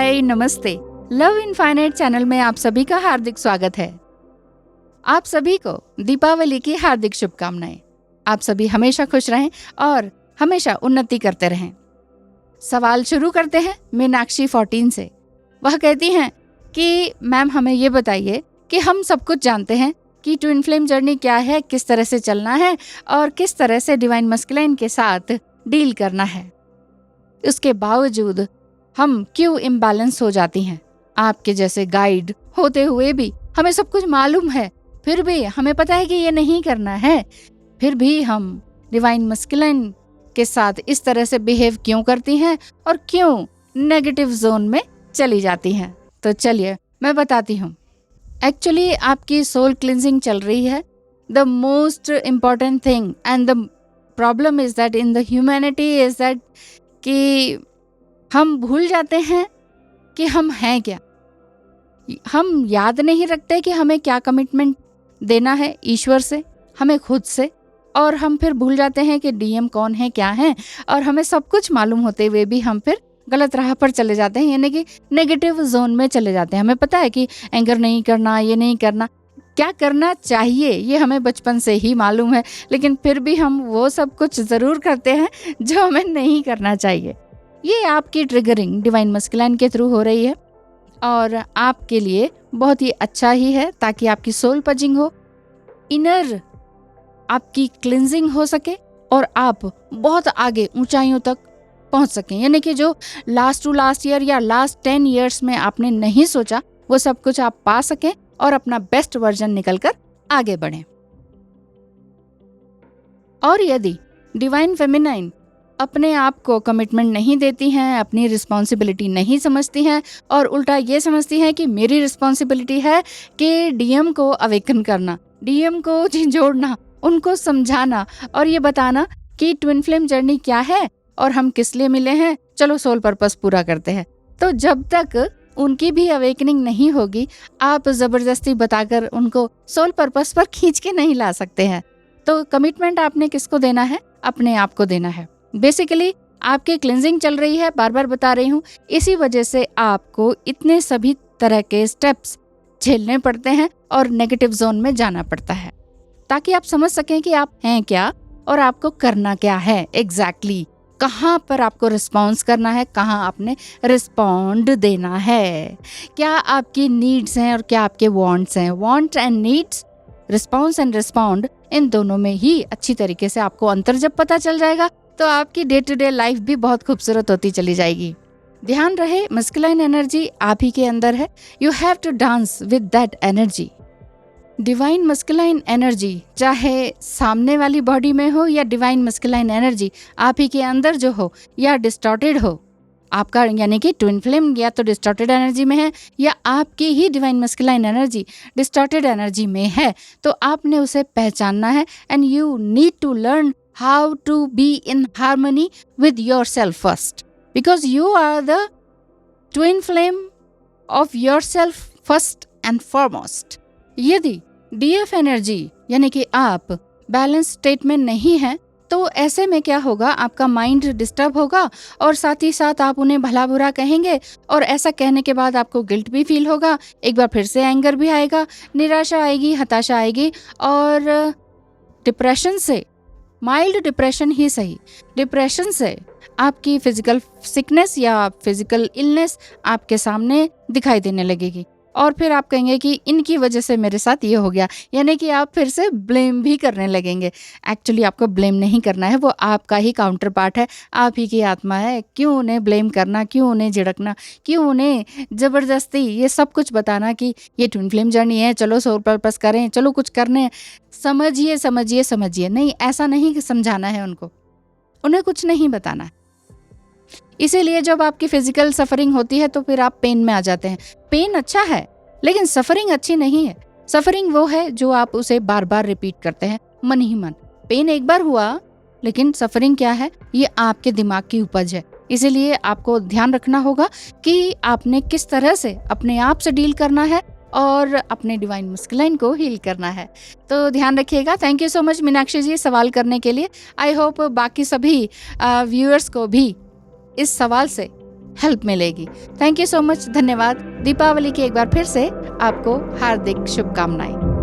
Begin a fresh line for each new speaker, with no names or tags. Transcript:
हाय नमस्ते। Love infinite channel में आप सभी का हार्दिक स्वागत है। आप सभी को दीपावली की हार्दिक शुभकामनाएं। आप सभी हमेशा खुश रहें और हमेशा उन्नति करते रहें। सवाल शुरू करते हैं मीनाक्षी 14 से। वह कहती हैं कि मैम हमें ये बताइए कि हम सब कुछ जानते हैं कि ट्विन फ्लेम जर्नी क्या है, किस तरह से चलना है और किस तरह से डिवाइन मस्कुलाइन के साथ डील करना है। उसके बावजूद हम क्यों इम्बैलेंस हो जाती हैं। आपके जैसे गाइड होते हुए भी हमें सब कुछ मालूम है, फिर भी हमें पता है कि ये नहीं करना है, फिर भी हम डिवाइन मस्कुलाइन के साथ इस तरह से बिहेव क्यों करती हैं और क्यों नेगेटिव जोन में चली जाती हैं। तो चलिए मैं बताती हूँ। एक्चुअली आपकी सोल क्लिंजिंग चल रही है। The most important thing and the problem is that in the humanity is that कि हम भूल जाते हैं कि हम हैं क्या। हम याद नहीं रखते कि हमें क्या कमिटमेंट देना है ईश्वर से, हमें खुद से, और हम फिर भूल जाते हैं कि डीएम कौन है, क्या है, और हमें सब कुछ मालूम होते हुए भी हम फिर गलत राह पर चले जाते हैं, यानी कि नेगेटिव जोन में चले जाते हैं। हमें पता है कि एंगर नहीं करना, ये नहीं करना, क्या करना चाहिए ये हमें बचपन से ही मालूम है, लेकिन फिर भी हम वो सब कुछ ज़रूर करते हैं जो हमें नहीं करना चाहिए। ये आपकी ट्रिगरिंग डिवाइन मस्कुलाइन के थ्रू हो रही है और आपके लिए बहुत ही अच्छा ही है, ताकि आपकी सोल पजिंग हो, इनर आपकी क्लिंजिंग हो सके और आप बहुत आगे ऊंचाइयों तक पहुंच सकें। यानी कि जो लास्ट टू लास्ट ईयर या लास्ट 10 ईयर्स में आपने नहीं सोचा वो सब कुछ आप पा सकें और अपना बेस्ट वर्जन निकलकर आगे बढ़ें। और यदि डिवाइन फेमिनाइन अपने आप को कमिटमेंट नहीं देती हैं, अपनी रिस्पॉन्सिबिलिटी नहीं समझती हैं और उल्टा ये समझती हैं कि मेरी रिस्पॉन्सिबिलिटी है कि डीएम को अवेकन करना, डीएम को झिंझोड़ना, उनको समझाना और ये बताना कि ट्विन फ्लेम जर्नी क्या है और हम किस लिए मिले हैं, चलो सोल पर्पस पूरा करते हैं। तो जब तक उनकी भी अवेकनिंग नहीं होगी, आप जबरदस्ती बताकर उनको सोल पर्पस पर खींच के नहीं ला सकते हैं। तो कमिटमेंट आपने किसको देना है? अपने आप को देना है। बेसिकली आपकी क्लिंजिंग चल रही है, बार बार बता रही हूँ, इसी वजह से आपको इतने सभी तरह के स्टेप्स झेलने पड़ते हैं और नेगेटिव जोन में जाना पड़ता है, ताकि आप समझ सकें कि आप हैं क्या और आपको करना क्या है एग्जैक्टली। कहाँ पर आपको रिस्पॉन्स करना है, कहाँ आपने रिस्पॉन्ड देना है, क्या आपकी नीड्स हैं और क्या आपके वांट्स हैं। Want and needs, response and respond, इन दोनों में ही अच्छी तरीके से आपको अंतर जब पता चल जाएगा तो आपकी डे टू डे लाइफ भी बहुत खूबसूरत होती चली जाएगी। ध्यान रहे मस्कुलाइन एनर्जी आप ही के अंदर है। You have to dance with that energy. Divine masculine energy चाहे सामने वाली बॉडी में हो या डिवाइन मस्कुलाइन एनर्जी आप ही के अंदर जो हो या डिस्टॉर्टेड हो आपका, यानी कि ट्विन फ्लेम या तो डिस्टॉर्टेड एनर्जी में है या आपकी ही divine masculine energy distorted energy में है, तो आपने उसे पहचानना है and you need to learn how to be in harmony with yourself first, because you are the twin flame of yourself first and foremost. यदि डीएफ एनर्जी यानी कि आप बैलेंस स्टेट में नहीं हैं, तो ऐसे में क्या होगा, आपका माइंड डिस्टर्ब होगा और साथ ही साथ आप उन्हें भला बुरा कहेंगे और ऐसा कहने के बाद आपको गिल्ट भी फील होगा, एक बार फिर से एंगर भी आएगा, निराशा आएगी, हताशा आएगी और डिप्रेशन से, माइल्ड डिप्रेशन ही सही, डिप्रेशन से आपकी फिजिकल सिकनेस या फिजिकल इलनेस आपके सामने दिखाई देने लगेगी और फिर आप कहेंगे कि इनकी वजह से मेरे साथ ये हो गया, यानी कि आप फिर से ब्लेम भी करने लगेंगे। एक्चुअली आपको ब्लेम नहीं करना है, वो आपका ही काउंटर पार्ट है, आप ही की आत्मा है। क्यों उन्हें ब्लेम करना, क्यों उन्हें झिड़कना, क्यों उन्हें ज़बरदस्ती ये सब कुछ बताना कि ये ट्विन फ्लेम जर्नी है, चलो सोल पर्पस करें, चलो कुछ करने, समझिए समझिए समझिए। नहीं, ऐसा नहीं समझाना है उनको, उन्हें कुछ नहीं बताना है। इसीलिए जब आपकी फिजिकल सफरिंग होती है तो फिर आप पेन में आ जाते हैं। पेन अच्छा है लेकिन सफरिंग अच्छी नहीं है। सफरिंग वो है जो आप उसे बार बार रिपीट करते हैं मन ही मन। पेन एक बार हुआ, लेकिन सफरिंग क्या है, ये आपके दिमाग की उपज है। इसीलिए आपको ध्यान रखना होगा कि आपने किस तरह से अपने आप से डील करना है और अपने डिवाइन मस्कुलाइन को हील करना है। तो ध्यान रखिएगा। Thank you so much Meenakshi ji सवाल करने के लिए। आई होप बाकी सभी व्यूअर्स को भी इस सवाल से हेल्प मिलेगी। थैंक यू सो मच, धन्यवाद। दीपावली की एक बार फिर से आपको हार्दिक शुभकामनाएं।